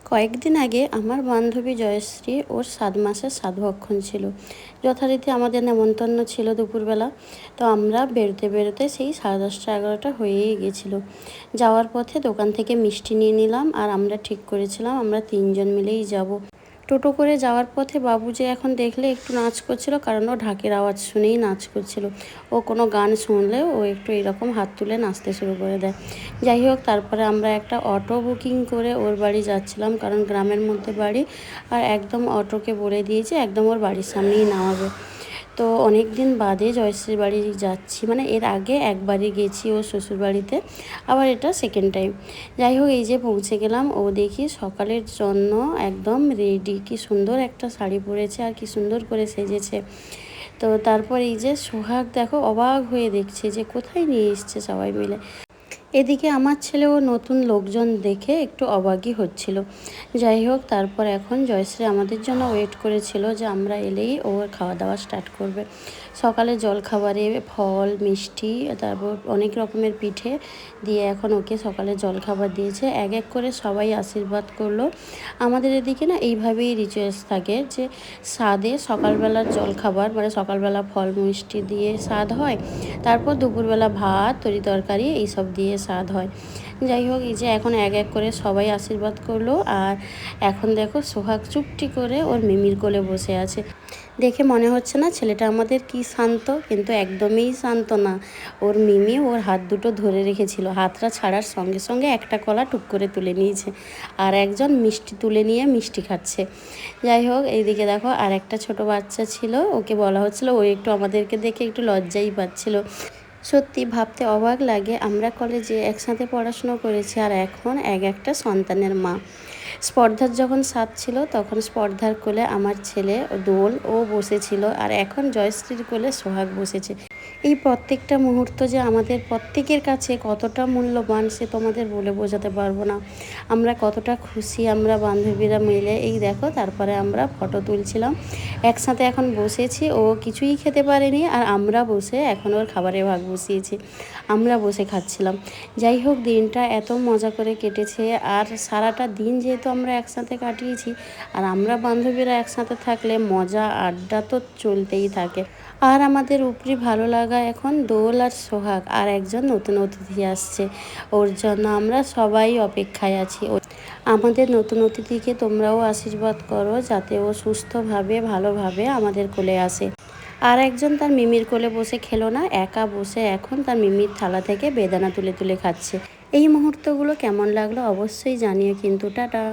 কয়েকদিন আগে আমার বান্ধবী জয়শ্রী ওর 7 মাসের সাধভক্ষণ ছিল। যথারীতি আমাদের নেমন্তন্ন ছিল দুপুরবেলা। তো আমরা বেরোতে বেরোতে সেই 10:30-11টা হয়েই গেছিলো। যাওয়ার পথে দোকান থেকে মিষ্টি নিয়ে নিলাম, আর আমরা ঠিক করেছিলাম আমরা 3জন মিলেই যাব। টোটো করে যাওয়ার পথে বাবু যে এখন দেখলে একটু নাচ করছিল, কারণ ও ঢাকের আওয়াজ শুনেই নাচ করছিল। ও কোনো গান শুনলে ও একটু এরকম হাত তুলে নাচতে শুরু করে দেয়। যাই হোক, তারপরে আমরা একটা অটো বুকিং করে ওর বাড়ি যাচ্ছিলাম, কারণ গ্রামের মধ্যে বাড়ি। আর একদম অটোকে বলে দিয়েছে একদম ওর বাড়ির সামনেই নামাবে। তো অনেক দিন বাদে জয়শ্রীর বাড়ি যাচ্ছি, মানে এর আগে একবারই গেছি ওর শ্বশুর বাড়িতে, আবার এটা সেকেন্ড টাইম। যাই হোক, এই যে পৌঁছে গেলাম। ও দেখি সকালের জন্য একদম রেডি, কি সুন্দর একটা শাড়ি পরেছে আর কি সুন্দর করে সেজেছে। তো তারপর এই যে সোহাগ দেখো অবাক হয়ে দেখছে যে কোথায় নিয়ে এসছে সবাই মিলে। এদিকে আমার ছেলেও নতুন লোকজন দেখে একটু অবাকই হচ্ছিল। যাই হোক, তারপর এখন জয়শ্রী আমাদের জন্য ওয়েট করেছিল যে আমরা এলেই ও খাওয়া দাওয়া স্টার্ট করবে। সকালে জলখাবারে ফল মিষ্টি, তারপর অনেক রকমের পিঠে দিয়ে এখন ওকে সকালে জলখাবার দিয়েছে। এক এক করে সবাই আশীর্বাদ করলো। আমাদের এদিকে না এইভাবেই রিচুয়ালস থাকে যে স্বাদে সকালবেলার জলখাবার, মানে সকালবেলা ফল মিষ্টি দিয়ে স্বাদ হয়, তারপর দুপুরবেলা ভাত তরি তরকারি এইসব দিয়ে স্বাদ হয়। যাই হোক, এই যে এখন এক এক করে সবাই আশীর্বাদ করলো। আর এখন দেখো সোহাগ চুপটি করে ওর মিমির কোলে বসে আছে। দেখে মনে হচ্ছে না ছেলেটা আমাদের কি শান্ত, কিন্তু একদমই শান্ত না। ওর মিমি ওর হাত দুটো ধরে রেখেছিল, হাতটা ছাড়ার সঙ্গে সঙ্গে একটা কলা টুক করে তুলে নিয়েছে, আর একজন মিষ্টি তুলে নিয়ে মিষ্টি খাচ্ছে। যাই হোক, এইদিকে দেখো আর একটা ছোট বাচ্চা ছিল, ওকে বলা হচ্ছিল, ও একটু আমাদেরকে দেখে একটু লজ্জাই পাচ্ছিল। সত্যি ভাবতে অবাক লাগে, আমরা কলেজে একসাথে পড়াশুনো করেছি আর এখন এক একটা সন্তানের মা। স্পর্ধার যখন সাথ ছিল তখন স্পর্ধার কোলে আমার ছেলে দোল ও বসেছিল, আর এখন জয়শ্রীর কোলে সোহাগ বসেছে। এই প্রত্যেকটা মুহূর্ত যে আমাদের প্রত্যেকের কাছে কতটা মূল্যবান সে তোমাদের বলে বোঝাতে পারবো না। আমরা কতটা খুশি আমরা বান্ধবীরা মিলে। এই দেখো, তারপরে আমরা ফটো তুলছিলাম একসাথে। এখন বসেছি, ও কিছুই খেতে পারেনি, আর আমরা বসে এখন ওর খাবারের ভাগ বসিয়েছি, আমরা বসে খাচ্ছিলাম। যাই হোক, দিনটা এত মজা করে কেটেছে। আর সারাটা দিন যেহেতু আমরা একসাথে কাটিয়েছি, আর আমরা বান্ধবীরা একসাথে থাকলে মজা আড্ডা তো চলতেই থাকে। আর আমাদের উপরি ভালো লাগা এখন দোল আর সোহাগ, আর একজন নতুন অতিথি আসছে, ওর জন্য আমরা সবাই অপেক্ষায় আছি। আমাদের নতুন অতিথিকে তোমরাও আশীর্বাদ করো যাতে ও সুস্থভাবে ভালোভাবে আমাদের কোলে আসে। আর একজন তার মিমির কোলে বসে খেলো না, একা বসে এখন তার মিমির থালা থেকে বেদানা তুলে তুলে খাচ্ছে। এই মুহূর্তগুলো কেমন লাগলো অবশ্যই জানিও কিন্তু। টাটা।